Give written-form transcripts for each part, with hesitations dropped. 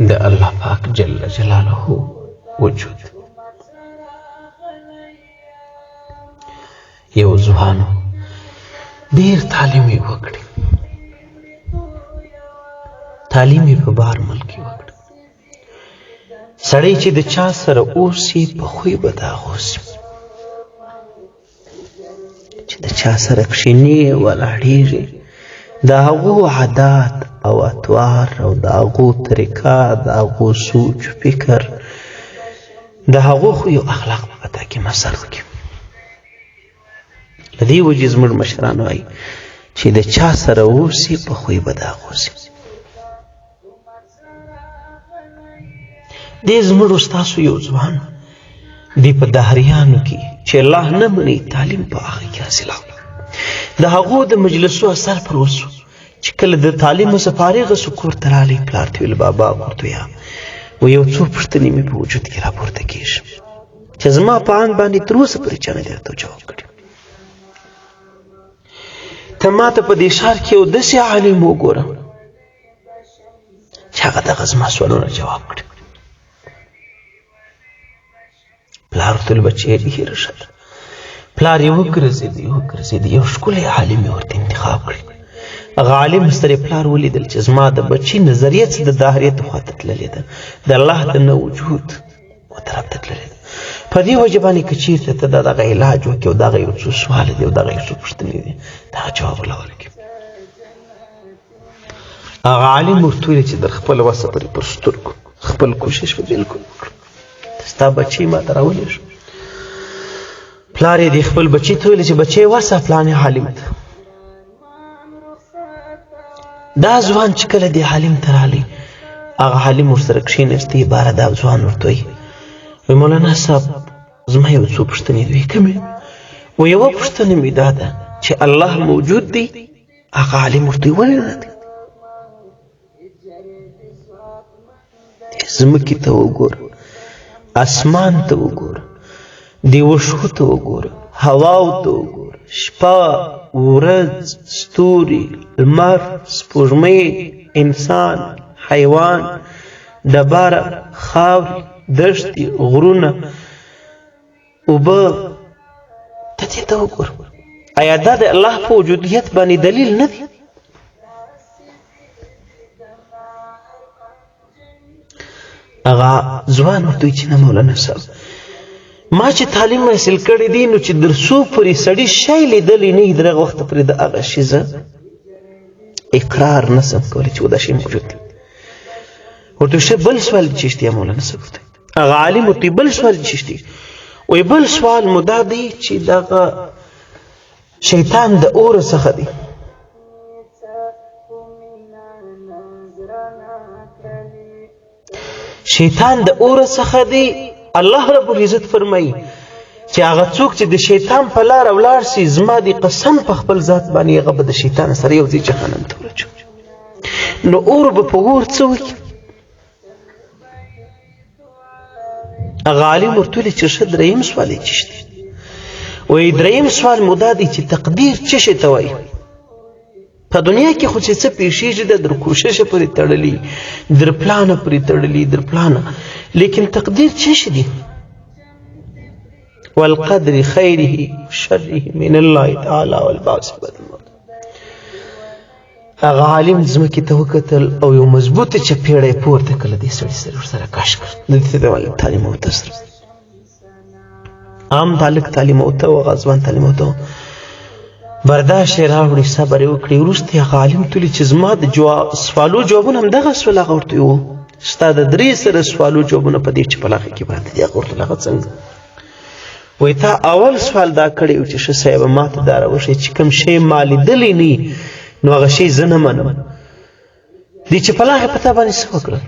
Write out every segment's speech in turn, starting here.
د الله پاک جل جلاله وجود. یو ځوان ډیر تعلیم یې وکړي، تعلیم یې په بهر ملک کې وکړي. سړی چې د چا سره اوسي په خوی به د هغه اوسي، چې د چا سره کښېني ولاړېږي د هغو عادات او اطوار او د هغو طریقه د هغو سوچ فکر د هغو خوی او اخلاق په پتا کې مثل وکړي. د دې وجې زموږ مشران وایي چې د چا سره اوسي په خوی به د هغه اوسي. دې زموږ ستاسو یو ځوان دی په دهریانو کې چې الله نه مني تعلیم په هغه کې حاصلاوه. د هغو د مجلسو اثر پر وسو چې کله د تعلیم څخه فارغ سو کور ته راغلی، پلار ته ویل بابا ورته یا و یو څو پوښتنې مې په وجود کې راپورته کېږي چې زما په آن باندې تر اوسه پورې چا نه دی راته جواب کړی. ته ماته په دې ښار کې یو داسې عالم وګوره چې هغه دغه زما سوالونه جواب کړي. پلار ورته ویل بچی ډېره ښه ده. پلار یې وګرځېد یو ښکلی عالم یې ورته انتخاب کړي. هغه عالم سره پلار ولیدل چې زما د بچي نظریه څه د دهریت خواته تللې ده، د الله د نه وجود و طرف ته تللې ده. په دې وجه باندې که چېرته ته دغه علاج وکړې او دغه یو څو سوال دي او دغه یو څو پوښتنې دي دغه جواب وله ورکړي. هغه عالم ورته ویل چې در خپل وسه پورې پر سترګو خپل کوشش به بلکل وکړو، ستا بچی ما ته راولېږه. پلار یې د خپل بچي ته ویل چې بچی ورسه فلانې عالم ته. دا ځوان چې کله دې عالم ته راغلی، هغه عالم ورسره کښېنستی. باره دا ځوان ورته وایي مولانا صاحب زما یو څو پوښتنې دي. کومې؟ و یوه پوښتنه مې دا ده چې الله موجود دی. هغه عالم ورته وایي ولې نه دی؟ ځمکې ته وګوره، اسمان ته وګوره، دې وښو ته وګوره، هواو ته وګوره، شپه، ورځ، ستوري، لمر، سپوږمۍ، انسان، حیوان، ډبره، خاورې، دښتې، غرونه، اوبه، ته دې ته وګوره. آیا دا د الله په وجودیت باندې دلیل نه دی؟ هغه ځوان ورته وایي چې نه مولانا صاحب، ما چې تعلیم حاصل کړی دی نو چې در څو پورې سړي شی لیدلی نه وي د هغه وخته پورې د هغه شي زه اقرار نه شم کولی چې دا شی موجود دی. ورته ښه بل سوال چېشتی یا مولانا صاحب ورته هغه عالم ورته بل سوال چېشتی وایي بل سوال مو دا دی چې دغه شیطان د اوره څخه دی. شیطان د اوره څخه دی. الله رب العزت فرمایي چې هغه څوک چې د شیطان په لار ولاړ شي زما د قسم په خپل ذات باندې هغه به د شیطان سره یو ځای جهنم ته ورچوي. نو اور به په اور څه وکړي؟ هغه عالم ورته ویلي چې ښه دریم سوال یې چېشتی وایي دریم سوال مو دا دی چې تقدیر څه شی ته وایي؟ په دنیا کې خو چې څه پیښیږي د در کوششه پورې تړلي، در پلانه پورې تړلي، در پلانه، لیکن تقدیر څه شی دی؟ والقدر خیره شره من الله تعالی والبعث بعد الموت. هغه عالم ځمکې ته وکتل او یو مضبوطه چپېړه یې پورته کړه، دې سړي سره ورسره کش کړ. دې ته وایي تعلیم او تسر. عام هلک تعلیم او ته و هغه ځوان تعلیم او ته برداشت یې راوړي، صبر یې وکړي. وروسته یې هغه عالم ته ویلي چې زما د سوالو جوابونه همدغه سول. هغه ورته ویل ستا د 3 سره سوالو جوابونه په دې چپلاخه کې پراته دي. هغه ورته ویل هغه څنګه؟ وایي تا اول سوال دا کړی و چې ښه صاحبه ما ته دا راوښیه چې کوم شی ما لیدلی نه وي نو هغه شی زه نه منم. دې چپلاخې په تا باندې څه وکړل؟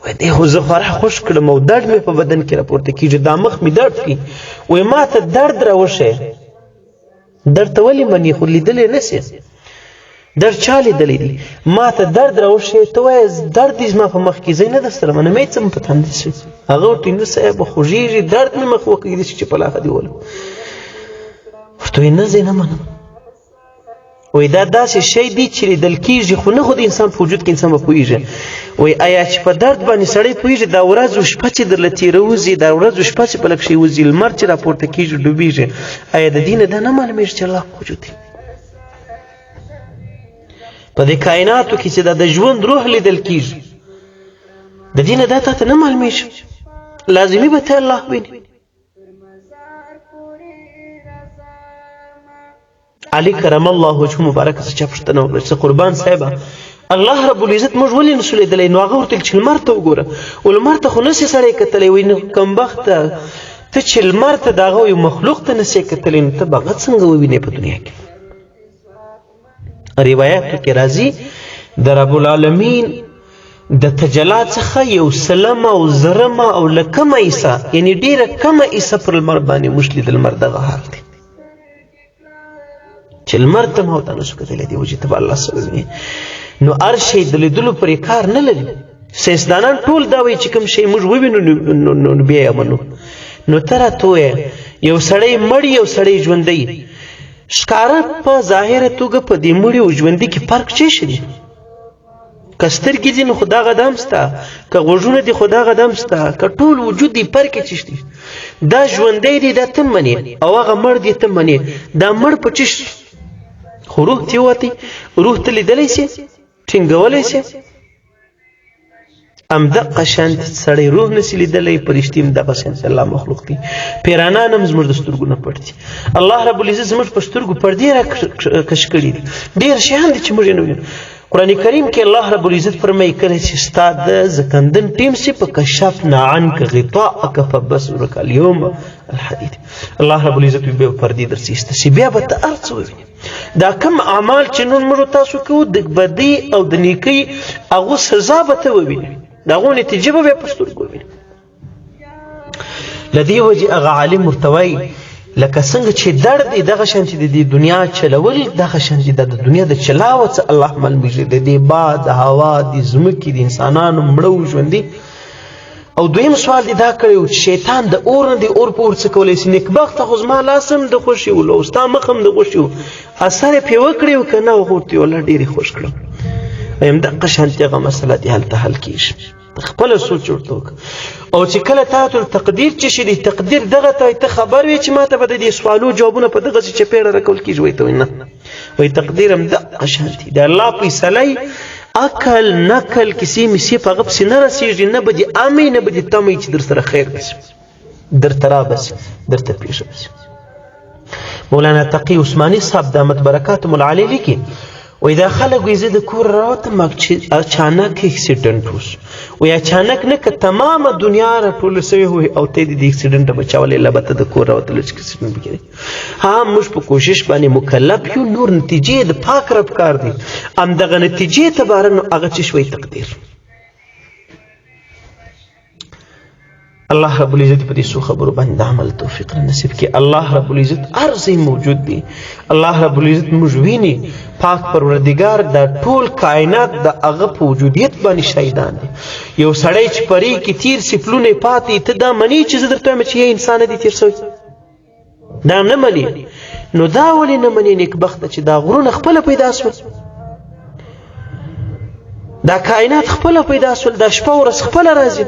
وایي دې خو زه خورا خوش کړم او درد مې په بدن کې راپورته کېږي، دا مخ مې درد کوي. وایي ما ته درد راوښیه. درد ته ولې منې؟ خو لیدلی نه سې. درد چا لیدلی دی؟ ما ته درد راوښیه. ته وایې درد دې زما په مخ کې زه نه درسره منم، څه مې په تندي شي؟ هغه ورته وایي نه صاحبه خوږېږي، درد مې مخ وکړي چې چپلاخه دې ولم. ورته وایي نه زه نه منم. وای دا داسې شی دی چې لیدل کېږي خو نه خو د انسان په وجود کې انسان به پوهېږي. وای آیا چې په درد باندې سړی پوهېږي دا ورځ و شپه چې درله تېروځي، دا ورځ و شپه چې په لږ شي وځي، لمر چې راپورته کېږي ډوبېږي، آیا د دې نه دا نه معلومېږي چې الله موجود دی؟ په دې کائناتو کې چې دا د ژوند روح لیدل کېږي، د دې نه دا تا ته نه معلومېږي، لازمي به ته الله ویني. علي کرم الله وجهه مبارکه څه چا پوښتنه وکړه چې قربان صاحبه الله رب العزت موږ ولې نسو لیدلی؟ نو هغه ورته چې لمر ته وګوره، و لمر ته خو نسې سړی کتلی. وایي نو کمبخته ته چې لمر ته د هغه یو مخلوق ته نسې کتلی نو ته به هغه څنګه ووینې په دنیا کې؟ روایاتو کې راځي د رب العالمین د تجلا څخه یو سلمه او زرمه او لکمه عیسه، یعنی ډېره کمه عیسه پر لمر باندې موږ لیدل. لمر دغه حال دی چې لمر ته ما ورته نسو کتلی، دې وجې ته به الله سره ووینې. نو هر شی د لیدلو پرې کار نه لري. ساینسدانان ټول دا وایي چې کوم شی موږ ووینو نو بیا یې منو. نو ته راته ووایه یو سړی مړ یو سړی ژوندی، ښکاره په ظاهره توګه په دې مړي او ژوندي کې فرق څه شی دی؟ که سترګې دي نو خو دا غدم سته، که غوږونه دي خو دا غدم سته، که ټول وجود دی فرق یې څه دی؟ دا ژوندی دی دا ته منې، او هغه مړ دی ته منې. دا مړ په څه خو روح ته ووتی، روح ته لیدلی سي، ټینګولی سي. همدغه شانتې سړی روح نسي لیدلی، فرشتې هم دغه شانتې الله مخلوق دي. پیرانان هم زموږ د سترګو نه پټ دي. الله رب العزت زموږ په سترګو پردې راکش کړي دي، ډېر شیان دي چې موږ یې نه وینو. قرآن کریم کې الله رب العزت فرمایي کله چې ستا د زکندن ټیم سي فکشفنا عنک غطاءک فبصرک اليوم الحدید. الله رب العزت بیا پردې درڅې ایسته سي، بیا به ته هر څه ووینې. دا کوم اعمال چې نن موږ تاسو کوو د بدۍ او د نیکۍ هغو سزا به ته ووینې، د هغو نتیجه به بیا په سترګو ووینې. له دې وجې هغه عالم ورته وایي لکه څنګه چې درد دی دغه شانتې د دې دنیا چلول دغه شانتې د دنیا د چلاوه څه الله معلومېږي، د دې باد د هوا د ځمکې د انسانانو مړه ژوندي. او دویم سوال دی دا کړی و چې شیطان د اور نه دی اور په اور څه کولی شي؟ نیکبخته خو زما لاس هم د خوښې و او ستا مخ هم د خوښې و، اثر یې پرې وکړی و که نه؟ هغه ورته ویل الله ډېر یې خوښ کړم. وایم دغه شانتې هغه مسله دې هلته حل کېږي. خپله سوچ ورته وکړه. او چې کله تاسو تقدیر څه شي دی، تقدیر دغه ته خبر وي چې ما ته به د دې سوالو جوابونه په دغسې چپېړه راکول کېږي. وایي ته وایي نه، وایي تقدیر هم دغه شانتې د الله فیصله عقل نقل کیسې میسې په هغه پسې نه رسېږي، نه به دې امې نه به دې تمې چې در سره خیر بسي، درته را بسي، درته پېښه بسي. مولانا تقي عثماني صاحب دامت برکاتهم العالی لیکي وایي دا خلک وایي زه د کور راوتم چې اچانک اکسیډنټ وس. وایي اچانک نه که تمامه دنیا راټوله سوې وي او ته د دې اکسیډنټه بچولی البته د کور راوتلو چې اکسیډنټ وکړي. ها موږ په کوشش باندې مکلف یو، نور نتیجې د پاک رب کار دی. همدغه نتیجې ته باره نو هغه څه شوی تقدیر. الله رب العزت په دې څو خبرو باندې عمل توفیق نصیب کړي. الله رب العزت هر ځای موجود دی. الله رب العزت موږ ویني. پاک پروردګار دا ټول کائنات د هغه په وجودیت باندې شهیدان دي. یو سړی چې پرې کې تیر سپلونه پاتې، ته دا منې چې زه درته وایم چې یې انسان دی تیر شوی؟ دا نه منې. نو دا ولې نه منې نیکبخته چې دا غرونه خپله پیدا شول، دا کائنات خپله پیدا شول، دا شپه ورځ خپله راځي،